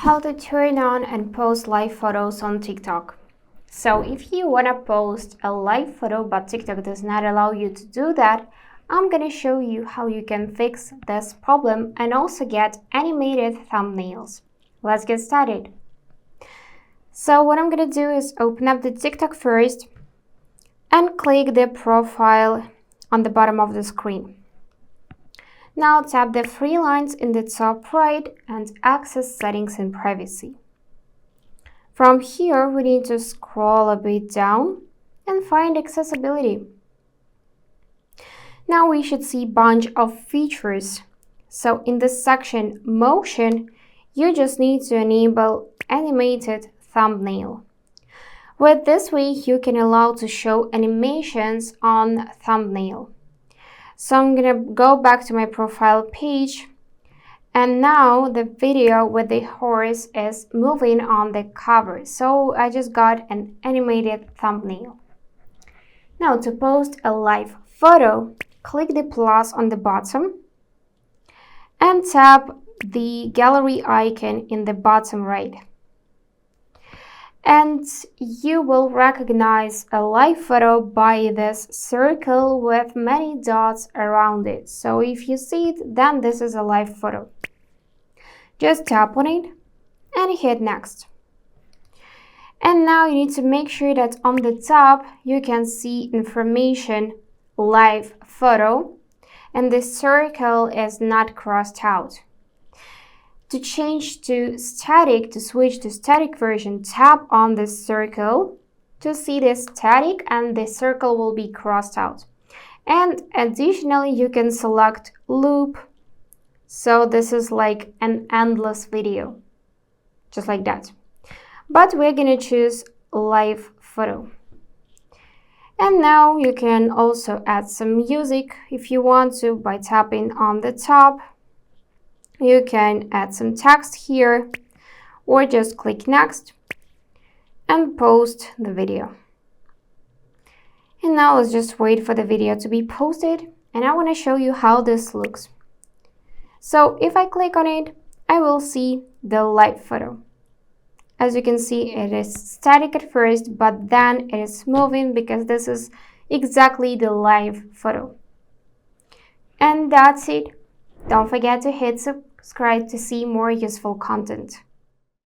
how to turn on and post live photos on TikTok. So if you want to post a live photo but TikTok does not allow you to do that, I'm going to show you how you can fix this problem and also get animated thumbnails. Let's get started. So what I'm going to do is open up the TikTok first and click the profile on the bottom of the screen. Now tap the three lines in the top right and access settings and privacy. From here, we need to scroll a bit down and find accessibility. Now we should see a bunch of features. So in this section, motion, you just need to enable animated thumbnail. With this way, you can allow to show animations on thumbnail. So I'm gonna go back to my profile page, and now the video with the horse is moving on the cover. So I just got an animated thumbnail. Now to post a live photo, click the plus on the bottom and tap the gallery icon in the bottom right. And you will recognize a live photo by this circle with many dots around it. So if you see it, then this is a live photo. Just tap on it and hit next. And now you need to make sure that on the top you can see information live photo and the circle is not crossed out. To change to static, to switch to static version, tap on the circle to see the static and the circle will be crossed out. And additionally, you can select loop. So this is like an endless video, just like that. But we're going to choose live photo. And now you can also add some music if you want to by tapping on the top. You can add some text here or just click next and post the video. And now let's just wait for the video to be posted, and I want to show you how this looks. So if I click on it, I will see the live photo. As you can see, it is static at first, but then it is moving because this is exactly the live photo. And that's it. Don't forget to hit subscribe to see more useful content.